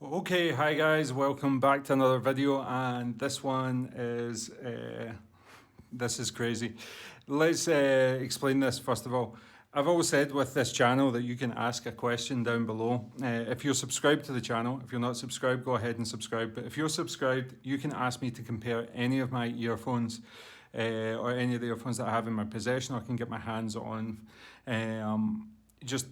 Okay, hi guys, welcome back to another video, and this one is this is crazy. Let's explain this first of all. I've always said with this channel that you can ask a question down below. If you're subscribed to the channel, if you're not subscribed, go ahead and subscribe. But if you're subscribed, you can ask me to compare any of my earphones or any of the earphones that I have in my possession or I can get my hands on. Just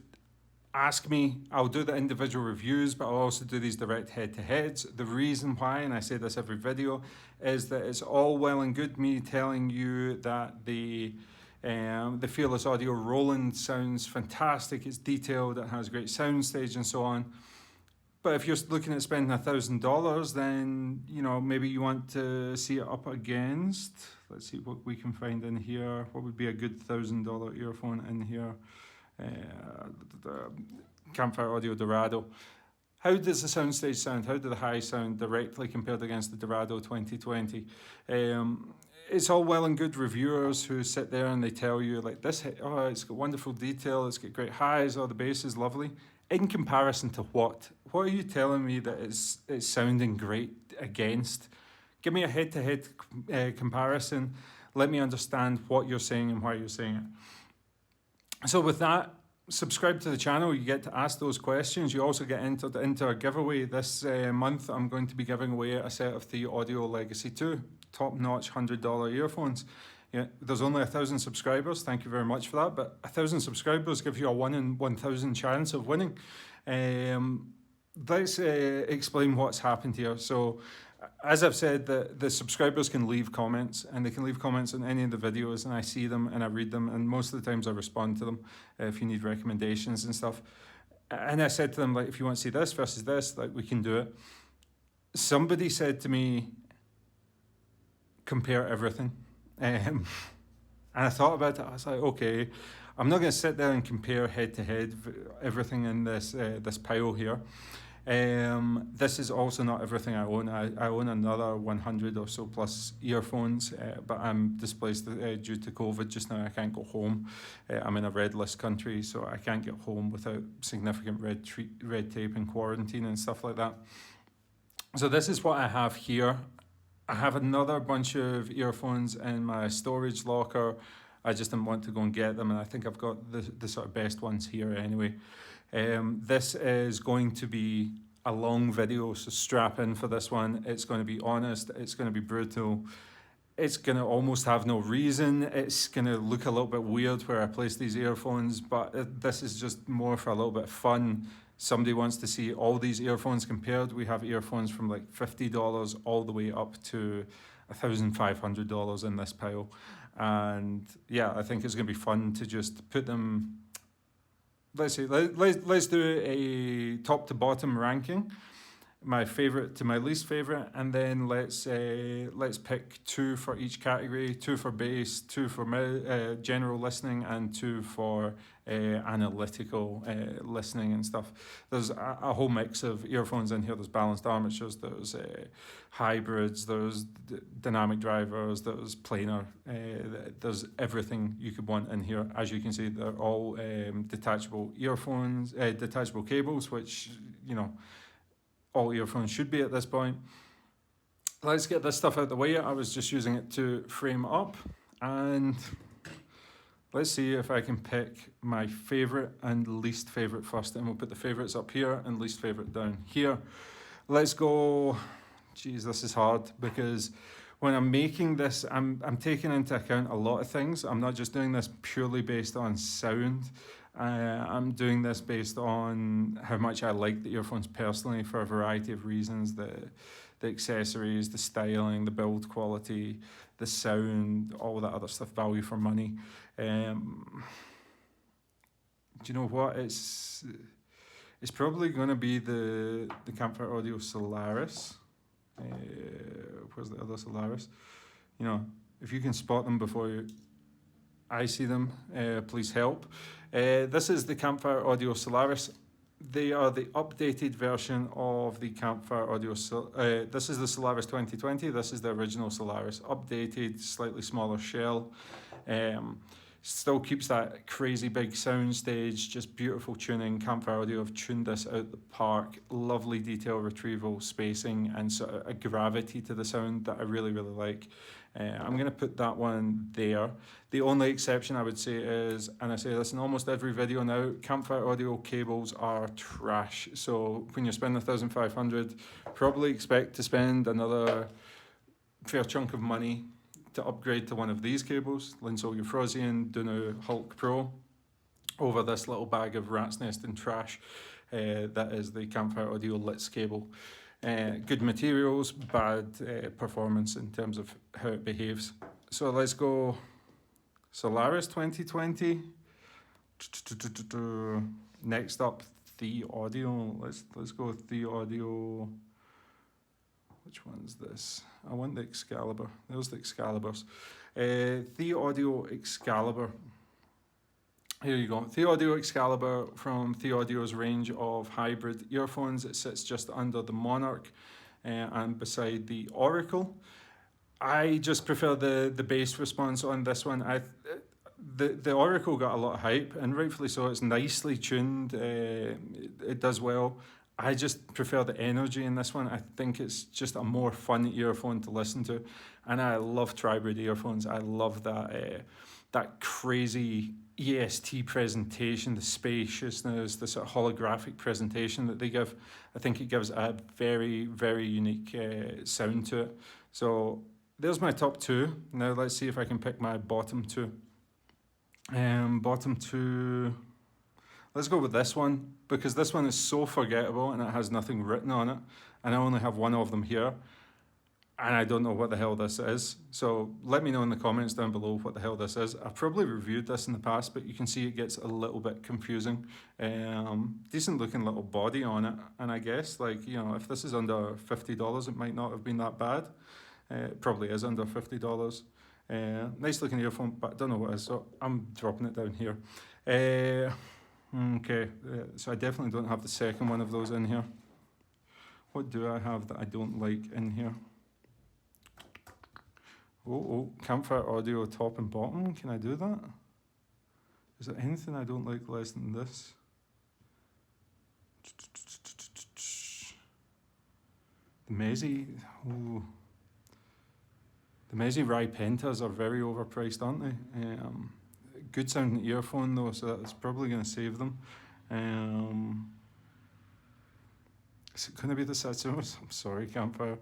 ask me. I'll do the individual reviews, but I'll also do these direct head-to-heads. The reason why, and I say this every video, is that it's all well and good me telling you that the Fearless Audio Roland sounds fantastic, it's detailed, it has great soundstage and so on. But if you're looking at spending $1,000, then maybe you want to see it up against. Let's see what we can find in here. What would be a good $1,000 earphone in here? The Campfire Audio Dorado. How does the soundstage sound? How do the highs sound directly compared against the Dorado 2020? It's all well and good reviewers who sit there and they tell you like this, oh, it's got wonderful detail, it's got great highs, oh, the bass is lovely. In comparison to what? What are you telling me that it's sounding great against? Give me a head-to-head comparison. Let me understand what you're saying and why you're saying it. So with that, subscribe to the channel. You get to ask those questions. You also get entered into a giveaway. This month, I'm going to be giving away a set of the Audio Legacy 2 top-notch $100 earphones. Yeah, there's only 1,000 subscribers. Thank you very much for that. But 1,000 subscribers gives you a 1 in 1,000 chance of winning. Let's explain what's happened here. So, as I've said, the subscribers can leave comments, and they can leave comments on any of the videos, and I see them and I read them, and most of the times I respond to them if you need recommendations and stuff. And I said to them, like, if you want to see this versus this, like, we can do it. Somebody said to me, compare everything. And I thought about it. I was like, okay, I'm not going to sit there and compare head to head everything in this pile here. This is also not everything I own. I own another 100 or so plus earphones, but I'm displaced due to COVID just now. I can't go home. I'm in a red list country, so I can't get home without significant red tape and quarantine and stuff like that. So this is what I have here. I have another bunch of earphones in my storage locker. I just didn't want to go and get them, and I think I've got the sort of best ones here anyway. This is going to be a long video, so strap in for this one. It's going to be honest, it's going to be brutal, it's going to almost have no reason, it's going to look a little bit weird where I place these earphones, but this is just more for a little bit of fun. Somebody wants to see all these earphones compared. We have earphones from like $50 all the way up to $1,500 in this pile. And yeah, I think it's going to be fun to just put them. Let's do a top to bottom ranking, my favorite to my least favorite, and then let's pick 2 for each category: 2 for bass, 2 for general listening, and 2 for analytical listening and stuff. There's a whole mix of earphones in here. There's balanced armatures, there's hybrids, there's dynamic drivers, there's planar, there's everything you could want in here. As you can see, they're all detachable earphones, detachable cables, which all earphones should be at this point. Let's get this stuff out of the way. I was just using it to frame up, and let's see if I can pick my favorite and least favorite first, and we'll put the favorites up here and least favorite down here. Let's go. Geez, this is hard because when I'm making this, I'm taking into account a lot of things. I'm not just doing this purely based on sound. I'm doing this based on how much I like the earphones personally for a variety of reasons: the accessories, the styling, the build quality, the sound, all that other stuff, value for money. Do you know what? It's probably going to be the Campfire Audio Solaris. Where's the other Solaris? If you can spot them before I see them, please help. This is the Campfire Audio Solaris. They are the updated version of the Campfire Audio. This is the Solaris 2020. This is the original Solaris, updated, slightly smaller shell. Still keeps that crazy big sound stage, just beautiful tuning. Campfire Audio have tuned this out the park. Lovely detail retrieval, spacing, and sort of a gravity to the sound that I really, really like. I'm going to put that one there. The only exception I would say is, and I say this in almost every video now, Campfire Audio cables are trash. So when you're spending 1,500, probably expect to spend another fair chunk of money to upgrade to one of these cables, Linsol Euphrosyne Duno Hulk Pro, over this little bag of rat's nest and trash that is the Campfire Audio Litz cable. Good materials, bad performance in terms of how it behaves. So let's go Solaris 2020. Next up, The Audio. Let's go with The Audio. Which one's this? I want the Excalibur. There's the Excaliburs. The Audio Excalibur. Here you go. The Audio Excalibur from The Audio's range of hybrid earphones. It sits just under the Monarch and beside the Oracle. I just prefer the bass response on this one. The Oracle got a lot of hype, and rightfully so. It's nicely tuned. It does well. I just prefer the energy in this one. I think it's just a more fun earphone to listen to. And I love tribrid earphones. I love that crazy EST presentation, the spaciousness, the sort of holographic presentation that they give. I think it gives a very, very unique sound to it. So there's my top two. Now let's see if I can pick my bottom two. Bottom two... Let's go with this one, because this one is so forgettable and it has nothing written on it. And I only have one of them here. And I don't know what the hell this is. So let me know in the comments down below what the hell this is. I've probably reviewed this in the past, but you can see it gets a little bit confusing. Decent looking little body on it. And I guess, like, you know, if this is under $50, it might not have been that bad. It probably is under $50. Nice looking earphone, but I don't know what it is. So I'm dropping it down here. Okay, so I definitely don't have the second one of those in here. What do I have that I don't like in here? Oh, Campfire Audio top and bottom. Can I do that? Is there anything I don't like less than this? The Mezi. Oh. The Mezi Rai Pentas are very overpriced, aren't they? Good sounding earphone though, so that's probably going to save them. Is it going to be the Satsumas? I'm sorry, Campfire.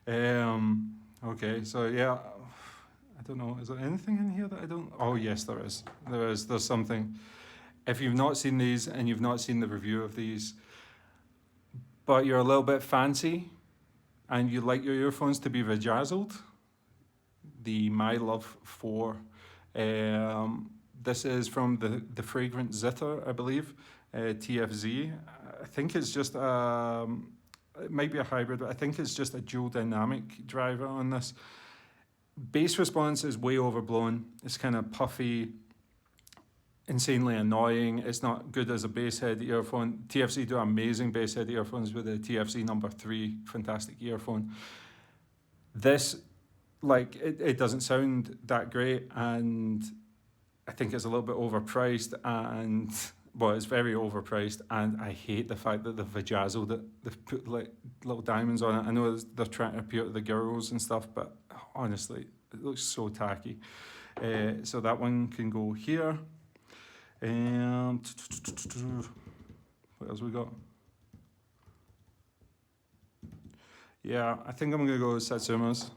Okay, so yeah, I don't know. Is there anything in here that I don't? Oh yes, there is. There's something. If you've not seen these and you've not seen the review of these, but you're a little bit fancy and you like your earphones to be bejazzled, the My Love 4. This is from the Fragrant Zitter, I believe, TFZ. I think it's just, it might be a hybrid, but I think it's just a dual dynamic driver on this. Bass response is way overblown. It's kind of puffy, insanely annoying. It's not good as a bass head earphone. TFC do amazing bass head earphones with the TFC number 3, fantastic earphone. This, like, it doesn't sound that great, and I think it's a little bit overpriced, and well, it's very overpriced, and I hate the fact that they've bejazzled it. They've put like little diamonds on it. I know they're trying to appeal to the girls and stuff, but honestly, it looks so tacky. So that one can go here. And what else we got? Yeah, I think I'm gonna go with Satsumas.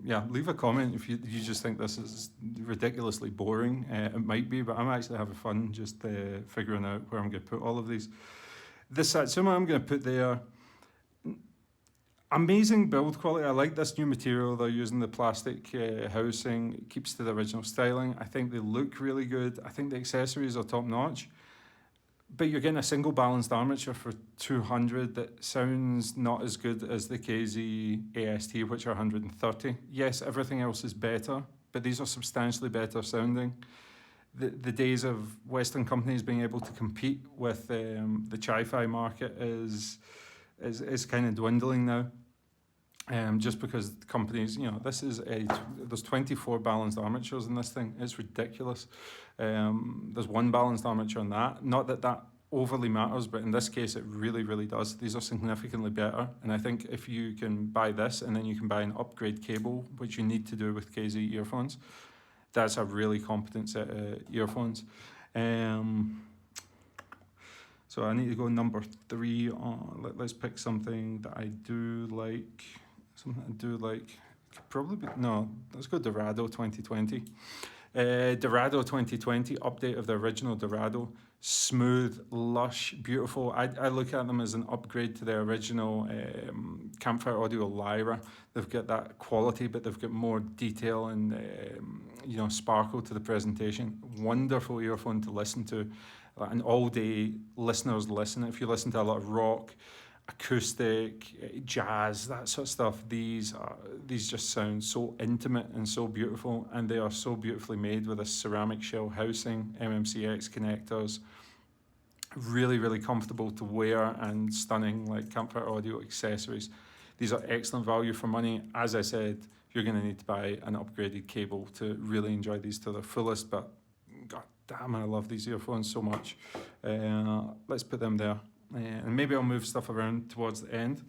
Yeah, leave a comment if you just think this is ridiculously boring. It might be, but I'm actually having fun just figuring out where I'm going to put all of these. This Satsuma I'm going to put there. Amazing build quality. I like this new material. They're using the plastic housing. It keeps to the original styling. I think they look really good. I think the accessories are top notch. But you're getting a single balanced armature for 200 that sounds not as good as the KZ AST, which are 130. Yes, everything else is better, but these are substantially better sounding. The days of Western companies being able to compete with the chi-fi market is kind of dwindling now. Just because companies, this is there's 24 balanced armatures in this thing. It's ridiculous. There's one balanced armature on that. Not that that overly matters, but in this case, it really, really does. These are significantly better. And I think if you can buy this and then you can buy an upgrade cable, which you need to do with KZ earphones, that's a really competent set of earphones. So I need to go number 3 on. Let's pick something that I do like. Probably no. Let's go Dorado 2020. Dorado 2020 update of the original Dorado. Smooth, lush, beautiful. I look at them as an upgrade to the original Campfire Audio Lyra. They've got that quality, but they've got more detail and sparkle to the presentation. Wonderful earphone to listen to. And all day listeners listen. If you listen to a lot of rock, acoustic, jazz, that sort of stuff, these just sound so intimate and so beautiful, and they are so beautifully made with a ceramic shell housing, MMCX connectors. Really, really comfortable to wear and stunning, like Campfire Audio accessories. These are excellent value for money. As I said, you're going to need to buy an upgraded cable to really enjoy these to their fullest, but god damn, I love these earphones so much. Let's put them there. And maybe I'll move stuff around towards the end.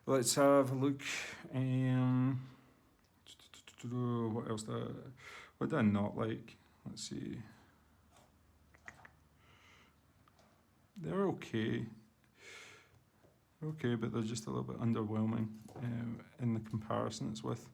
Let's have a look. What else what do I not like? Let's see. They're okay. Okay, but they're just a little bit underwhelming in the comparison it's with.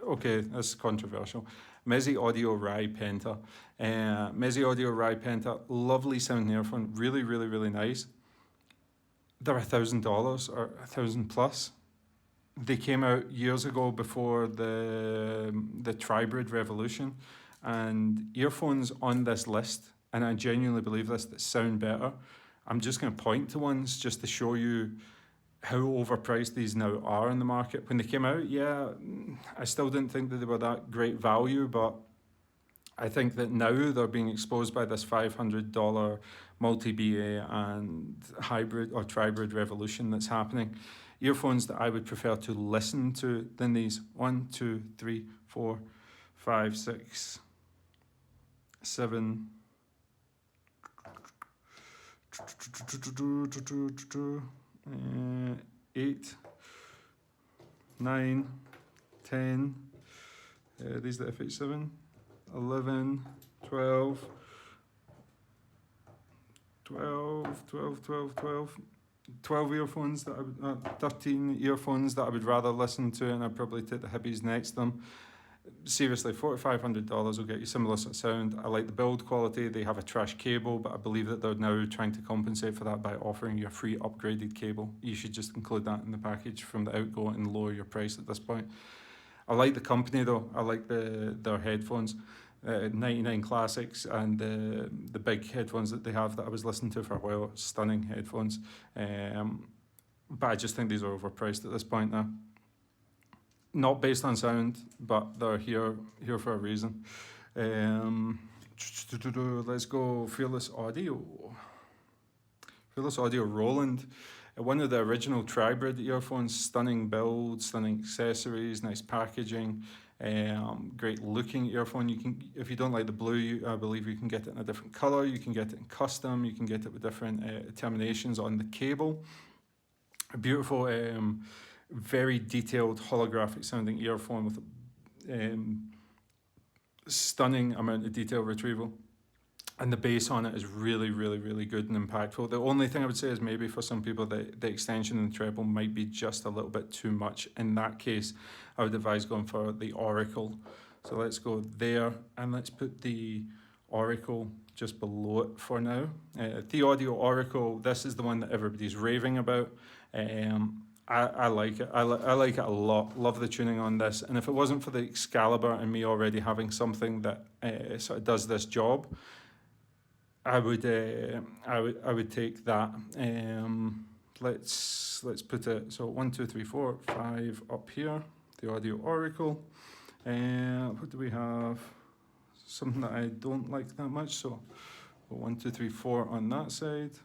Okay, this is controversial. BESaudio Rai Penta. BESaudio Rai Penta, lovely sounding earphone, really, really, really nice. They're $1,000 or $1,000 plus. They came out years ago before the Tribrid revolution, and earphones on this list, and I genuinely believe this, that sound better. I'm just going to point to ones just to show you how overpriced these now are in the market. When they came out, yeah, I still didn't think that they were that great value, but I think that now they're being exposed by this $500 multi-BA and hybrid or tribrid revolution that's happening. Earphones that I would prefer to listen to than these. 1, 2, 3, 4, 5, 6, 7, 8, 9, 10, these are the FH7, 11, 12, 12 earphones that I would, 13 earphones that I would rather listen to, and I'd probably take the Hibbies next to them. Seriously, $4,500 will get you similar sort of sound. I like the build quality. They have a trash cable, but I believe that they're now trying to compensate for that by offering you a free upgraded cable. You should just include that in the package from the outgo and lower your price at this point. I like the company though. I like their headphones, 99 Classics, and the big headphones that they have that I was listening to for a while. Stunning headphones, but I just think these are overpriced at this point now. Not based on sound, but they're here for a reason. Let's go Fearless Audio. Fearless Audio Roland. One of the original Tribrid earphones, stunning build, stunning accessories, nice packaging, great looking earphone. You can, if you don't like the blue, I believe you can get it in a different color. You can get it in custom. You can get it with different terminations on the cable. A beautiful, very detailed holographic sounding earphone with a stunning amount of detail retrieval. And the bass on it is really, really, really good and impactful. The only thing I would say is maybe for some people the extension and the treble might be just a little bit too much. In that case, I would advise going for the Oracle. So let's go there, and let's put the Oracle just below it for now. The Audio Oracle, this is the one that everybody's raving about. I like it. I like it a lot. Love the tuning on this. And if it wasn't for the Excalibur and me already having something that sort of does this job, I would take that. Let's put it, so 1, 2, 3, 4, 5 up here. The Audio Oracle. What do we have? Something that I don't like that much. So 1, 2, 3, 4 on that side.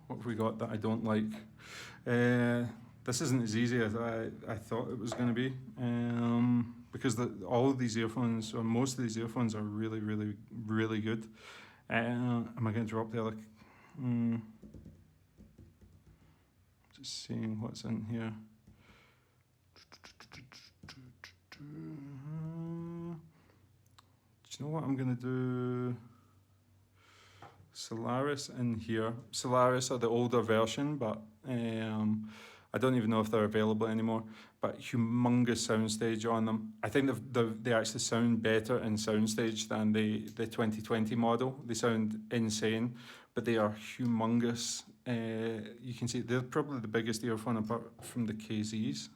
What have we got that I don't like? This isn't as easy as I thought it was going to be, because all of these earphones, or most of these earphones, are really, really, really good. Am I going to drop the other? Just seeing what's in here. Do you know what I'm going to do? Solaris in here. Solaris are the older version, but I don't even know if they're available anymore. But humongous soundstage on them. I think they actually sound better in soundstage than the 2020 model. They sound insane, but they are humongous. You can see they're probably the biggest earphone apart from the KZs.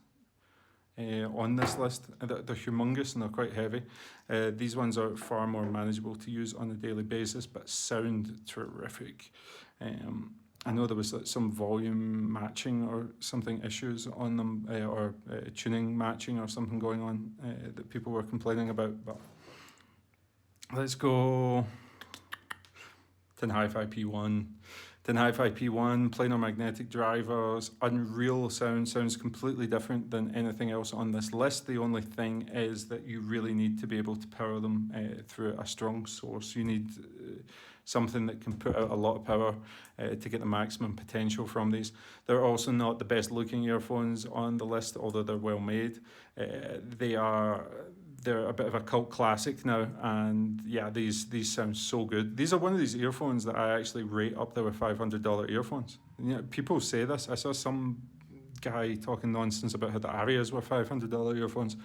On this list. They're humongous and they're quite heavy. These ones are far more manageable to use on a daily basis, but sound terrific. I know there was some volume matching or something issues on them, or tuning matching or something going on that people were complaining about, but let's go Tin Hi-Fi P1. Tin Hi-Fi P1, planar magnetic drivers, unreal sounds completely different than anything else on this list. The only thing is that you really need to be able to power them through a strong source. You need something that can put out a lot of power to get the maximum potential from these. They're also not the best looking earphones on the list, although they're well made. They're a bit of a cult classic now, and yeah, these sound so good. These are one of these earphones that I actually rate up there with $500 earphones. You know, people say this. I saw some guy talking nonsense about how the Arias were $500 earphones.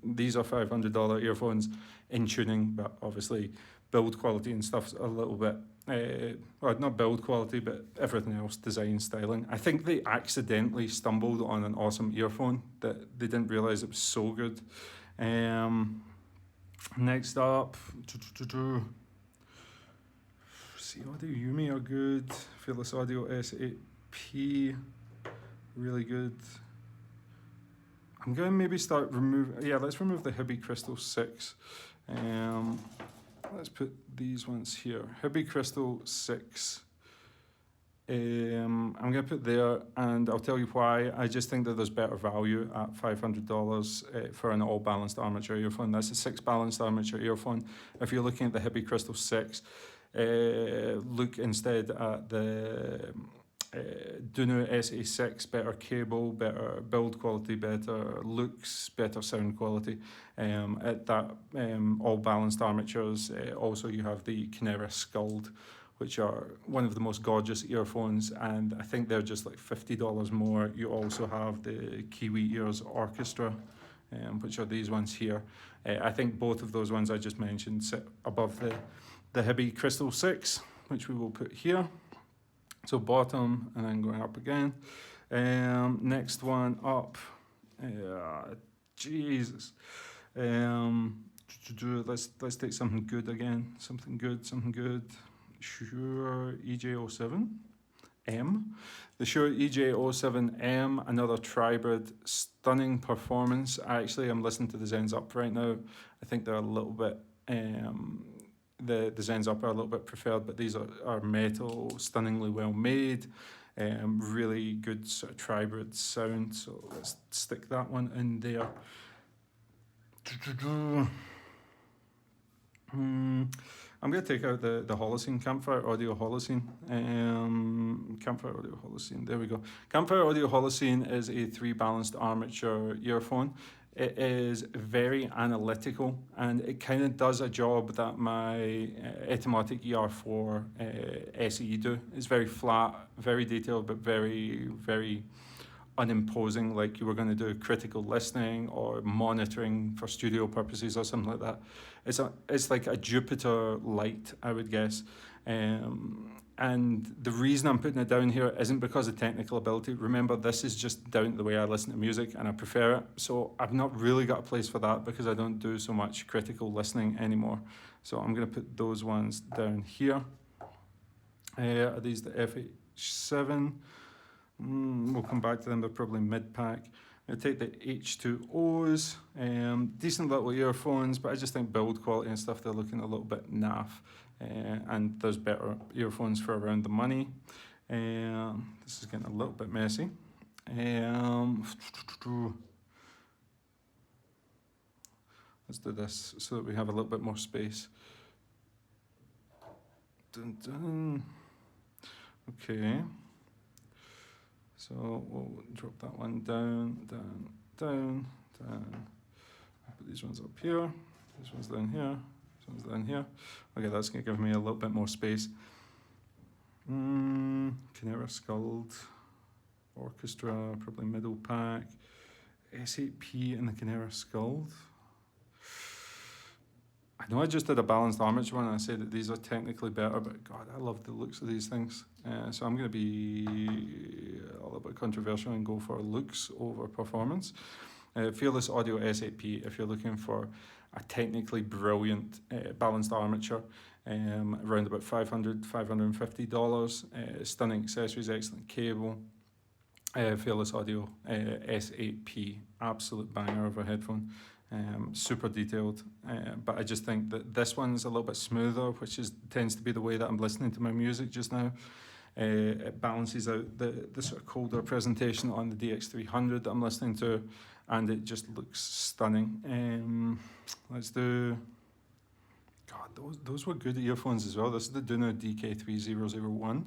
These are $500 earphones in tuning, but obviously build quality and stuff's a little bit, well, not build quality, but everything else, design, styling. I think they accidentally stumbled on an awesome earphone that they didn't realize it was so good. Next up, BESaudio Yumi are good. Fearless Audio S8P, really good. I'm going to maybe start let's remove the Hibby Crystal 6. Let's put these ones here. Hibby Crystal 6. I'm going to put there, and I'll tell you why. I just think that there's better value at $500 for an all balanced armature earphone. That's a 6 balanced armature earphone. If you're looking at the Hibby Crystal 6, look instead at the Duno SA6, better cable, better build quality, better looks, better sound quality. At that all balanced armatures, also you have the Kinera Sculled, which are one of the most gorgeous earphones, and I think they're just like $50 more. You also have the Kiwi Ears Orchestra, which are these ones here. I think both of those ones I just mentioned sit above the Hibby Crystal 6, which we will put here. So bottom and then going up again. Next one up, Jesus. Let's take something good again. Something good. Shure EJ07M. The Shure EJ07M, another tribrid, stunning performance. Actually, I'm listening to the Zens Up right now. I think they're a little bit, the Zens Up are a little bit preferred, but these are metal, stunningly well made, really good sort of tribrid sound. So let's stick that one in there. I'm going to take out the Holocene, Campfire Audio Holocene. Campfire Audio Holocene, there we go. Campfire Audio Holocene is a 3 balanced armature earphone. It is very analytical, and it kind of does a job that my Etymotic ER4 SE do. It's very flat, very detailed, but very, very unimposing, like you were going to do critical listening or monitoring for studio purposes or something like that. It's like a Jupiter Light, I would guess. And the reason I'm putting it down here isn't because of technical ability. Remember, this is just down to the way I listen to music and I prefer it. So I've not really got a place for that because I don't do so much critical listening anymore. So I'm going to put those ones down here. Are these the FH7? We'll come back to them, they're probably mid-pack. I'll take the H2Os, decent little earphones, but I just think build quality and stuff, they're looking a little bit naff. And there's better earphones for around the money. This is getting a little bit messy. Let's do this so that we have a little bit more space. Dun, dun. Okay. So we'll drop that one down, down, down, down. Put these ones up here. This one's down here. This one's down here. Okay, that's going to give me a little bit more space. Canera Sculled, Orchestra, probably middle pack. S8P and the Canera Sculled. I know I just did a balanced armature one and I said that these are technically better, but God, I love the looks of these things. So I'm going to be a little bit controversial and go for looks over performance. Fearless Audio S8P, if you're looking for a technically brilliant balanced armature, around about $500, $550, stunning accessories, excellent cable. Fearless Audio S8P, absolute banger of a headphone. Super detailed, but I just think that this one's a little bit smoother, which tends to be the way that I'm listening to my music just now. It balances out the sort of colder presentation on the DX300 that I'm listening to, and it just looks stunning. Let's do, God, those were good earphones as well. This is the Duno DK3001.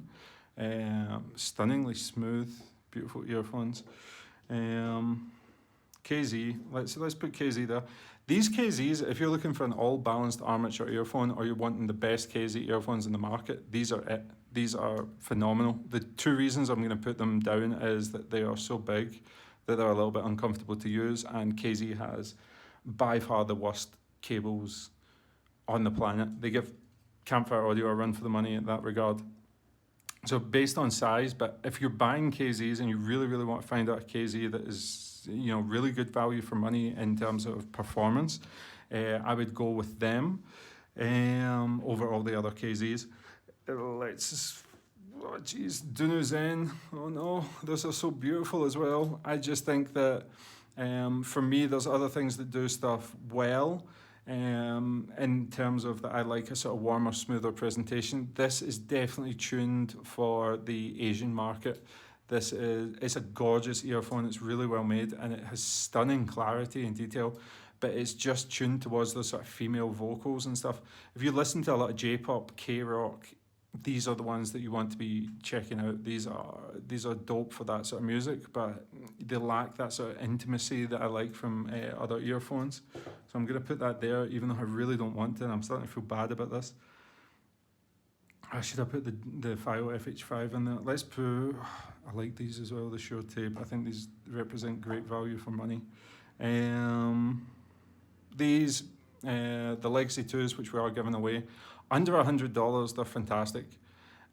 Stunningly smooth, beautiful earphones. KZ, let's put KZ there. These KZs, if you're looking for an all-balanced armature earphone or you're wanting the best KZ earphones in the market, these are it. These are phenomenal. The two reasons I'm going to put them down is that they are so big that they're a little bit uncomfortable to use, and KZ has by far the worst cables on the planet. They give Campfire Audio a run for the money in that regard. So based on size, but if you're buying KZs and you really, really want to find out a KZ that is, really good value for money in terms of performance, I would go with them over all the other KZs. Duno Zen, oh no, those are so beautiful as well. I just think that for me, there's other things that do stuff well. In terms of that, I like a sort of warmer, smoother presentation. This is definitely tuned for the Asian market. It's a gorgeous earphone. It's really well made and it has stunning clarity and detail, but it's just tuned towards those sort of female vocals and stuff. If you listen to a lot of J-pop, K-rock, these are the ones that you want to be checking out. These are dope for that sort of music, but they lack that sort of intimacy that I like from other earphones. So I'm going to put that there, even though I really don't want to, and I'm starting to feel bad about this. I should have put the FiO FH5 in there. Let's put, I like these as well, the Shure Tape. I think these represent great value for money. These, the Legacy 2s, which we are giving away, under $100, they're fantastic.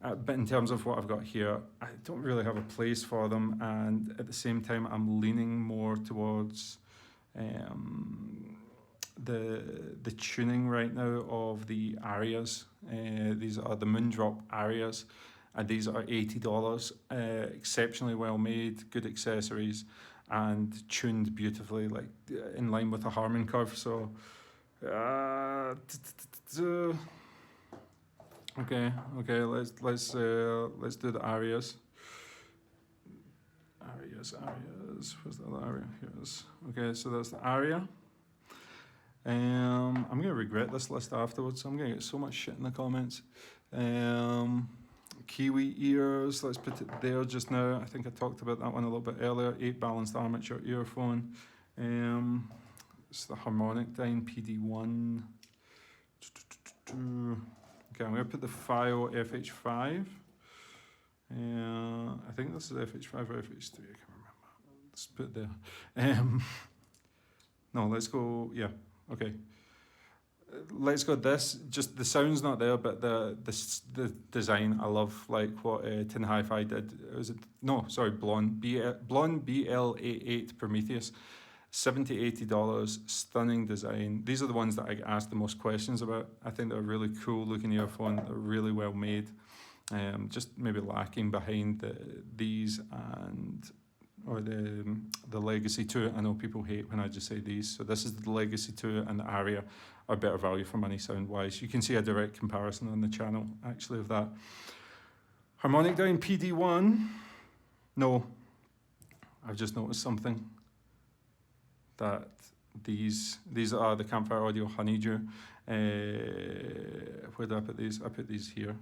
But in terms of what I've got here, I don't really have a place for them. And at the same time, I'm leaning more towards the tuning right now of the Arias. These are the Moondrop Arias, and these are $80. Exceptionally well made, good accessories, and tuned beautifully, like in line with a Harman curve. So, okay, let's do the Arias. Arias. Where's the other Aria? Here it is. Okay, so that's the Aria. I'm going to regret this list afterwards. I'm going to get so much shit in the comments. Kiwi ears, let's put it there just now. I think I talked about that one a little bit earlier. 8 balanced armature earphone. It's the Harmonic Dyne PD1. Okay, I'm going to put the FiO FH5. I think this is FH5 or FH3, I can't remember. Let's put it there. No, let's go, yeah, okay. Let's go this, just the sound's not there, but the design, I love, like what Tin Hi-Fi did. Blonde BL88 Prometheus, $70, $80, stunning design. These are the ones that I get asked the most questions about. I think they're a really cool looking earphone, they're really well made. Just maybe lacking behind these or the Legacy 2. I know people hate when I just say these. So this is the Legacy 2 and the Aria are better value for money sound wise. You can see a direct comparison on the channel actually of that. Harmonic down PD1. No, I've just noticed something. That these are the Campfire Audio Honeydew. Where do I put these? I put these here.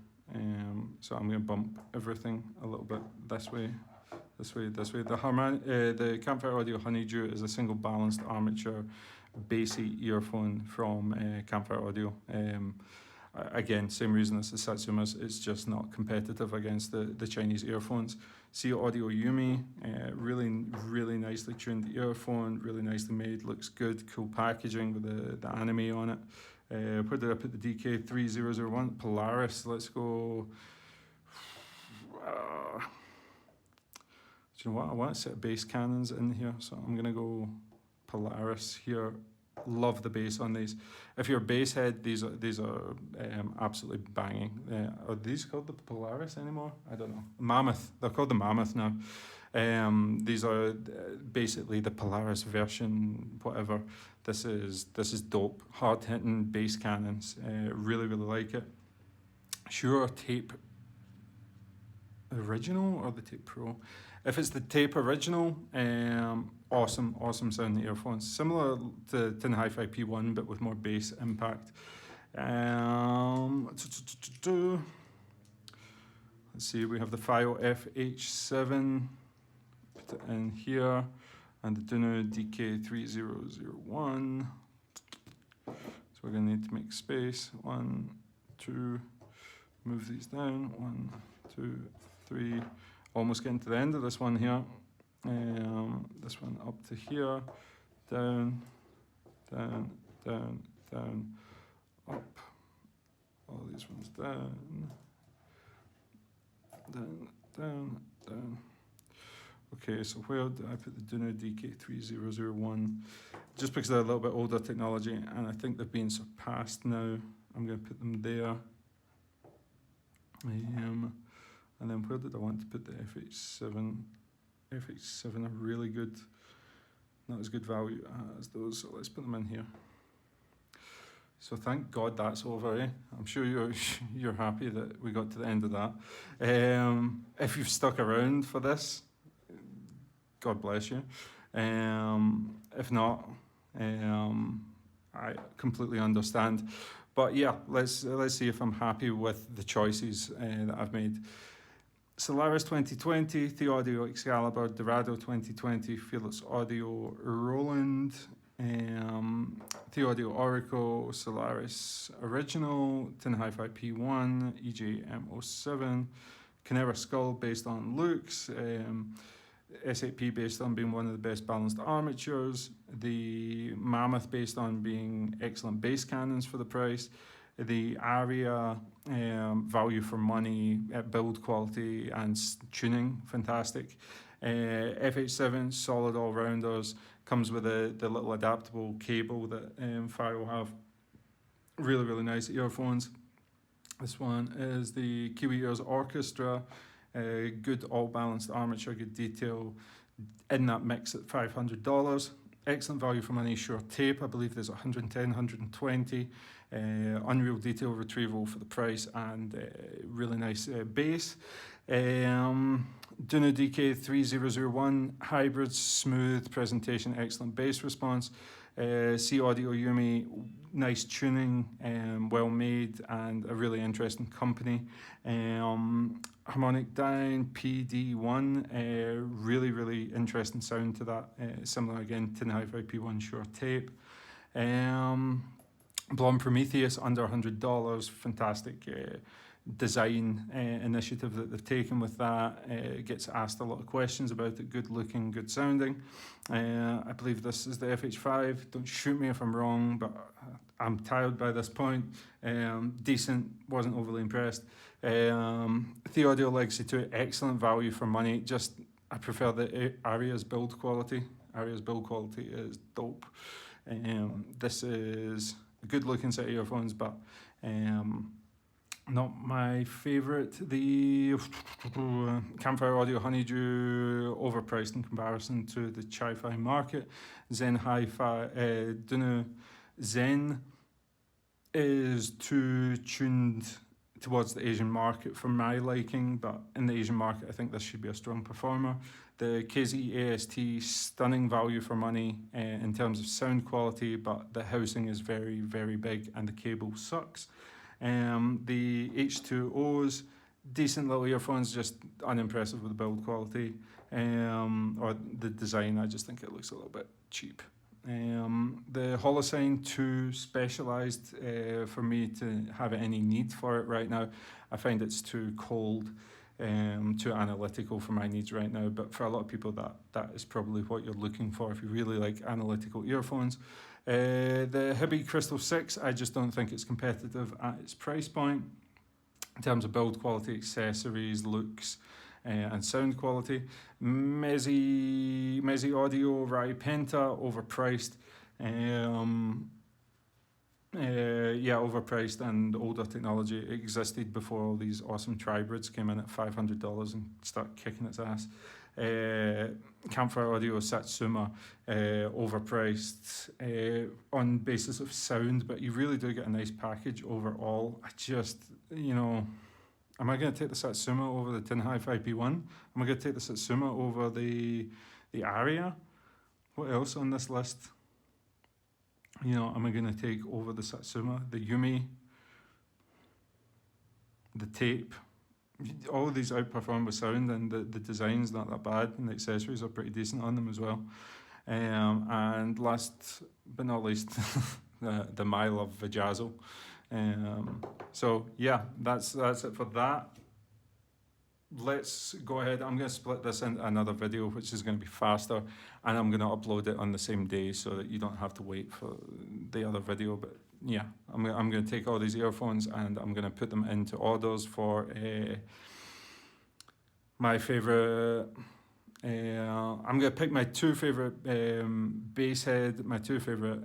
So I'm going to bump everything a little bit this way, this way, this way. The Campfire Audio Honeydew is a single balanced armature bassy earphone from Campfire Audio. Again, same reason as the Satsumas, it's just not competitive against the Chinese earphones. BESaudioreview, really nicely tuned earphone, really nicely made, looks good, cool packaging with the anime on it. Where did I put the DK3001? Polaris, let's go. Do you know what? I want a set of bass cannons in here, so I'm going to go Polaris here. Love the bass on these. If you're a bass head, these are absolutely banging. Are these called the Polaris anymore? I don't know. Mammoth. They're called the Mammoth now. These are basically the Polaris version, whatever. This is dope. Hard hitting bass cannons. Really like it. Shure tape original or the tape pro? If it's the tape original, awesome sounding earphones. Similar to Tin Hi-Fi P1, but with more bass impact. Let's see, we have the Fio FH7, put it in here, and the Duno DK3001. So we're going to need to make space. 1, 2, move these down. 1, 2, 3. Almost getting to the end of this one here. This one up to here, down, up. All these ones down. Okay, so where do I put the Duno DK3001? Just because they're a little bit older technology, and I think they've been surpassed now. I'm going to put them there. And then where did I want to put the FH7? FH7 are really good, not as good value as those, so let's put them in here. So thank God that's over, eh? I'm sure you're happy that we got to the end of that. If you've stuck around for this, God bless you. If not, I completely understand. But yeah, let's see if I'm happy with the choices that I've made. Solaris 2020, The Audio Excalibur, Dorado 2020, Philips Audio Roland, The Audio Oracle, Solaris Original, Tin Hi-Fi P1, EJM07, Canera Skull based on looks, SAP based on being one of the best balanced armatures, the Mammoth based on being excellent bass cannons for the price, the Aria value for money, build quality and tuning, fantastic. FH7 solid all-rounders, comes with the little adaptable cable that Fire will have. Really nice earphones. This one is the Kiwi Orchestra, good all-balanced armature, good detail in that mix at $500. Excellent value for money. Shure tape, I believe there's 110, 120. Unreal detail retrieval for the price, and really nice bass. Duno DK3001, hybrid, smooth presentation, excellent bass response. BESaudioreview, nice tuning, well made, and a really interesting company. Harmonic down, PD1, really interesting sound to that. Similar again, Tin Hi-Fi P1 Shure tape. Blonde Prometheus under $100, fantastic design initiative that they've taken with that. Gets asked a lot of questions about it, good looking, good sounding. I believe this is the FH5, don't shoot me if I'm wrong, but I'm tired by this point. Decent, wasn't overly impressed. The Audio Legacy 2, excellent value for money, just I prefer the Aria's build quality. Aria's build quality is dope. This is a good looking set of earphones, but not my favourite. The Campfire Audio Honeydew, overpriced in comparison to the Chi-Fi market. Zen Hi-Fi, Duno Zen is too tuned towards the Asian market for my liking, but in the Asian market I think this should be a strong performer. The KZ-AST, stunning value for money in terms of sound quality, but the housing is very, very big and the cable sucks. The H2Os, decent little earphones, just unimpressive with the build quality or the design. I just think it looks a little bit cheap. The Holosign, too specialised for me to have any need for it right now. I find it's too cold, too analytical for my needs right now, but for a lot of people that is probably what you're looking for if you really like analytical earphones. The Hibby Crystal 6, I just don't think it's competitive at its price point in terms of build quality, accessories, looks, and sound quality. BESaudio Rai Penta, overpriced. Overpriced and older technology. It existed before all these awesome tribrids came in at $500 and start kicking its ass. Campfire Audio Satsuma, overpriced on basis of sound, but you really do get a nice package overall. I just, am I going to take the Satsuma over the Tin Hive IP1? Am I going to take the Satsuma over the Aria? What else on this list? Am I going to take over the Satsuma, the Yumi, the Tape? All of these outperform with sound, and the design's not that bad, and the accessories are pretty decent on them as well. And last but not least, the My Love Vajazzle. So yeah, that's it for that. Let's go ahead. I'm going to split this into another video, which is going to be faster, and I'm going to upload it on the same day so that you don't have to wait for the other video. But yeah, I'm going to take all these earphones and I'm going to put them into orders for my favorite. I'm going to pick my two favorite bass head, my two favorite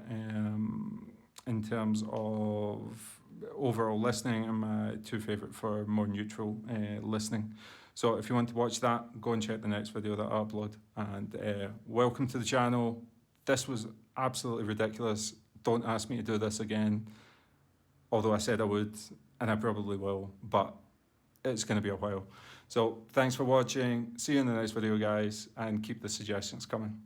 in terms of overall listening, and my two favorite for more neutral listening. So if you want to watch that, go and check the next video that I upload. And welcome to the channel. This was absolutely ridiculous. Don't ask me to do this again, although I said I would, and I probably will, but it's going to be a while. So thanks for watching. See you in the next video, guys, and keep the suggestions coming.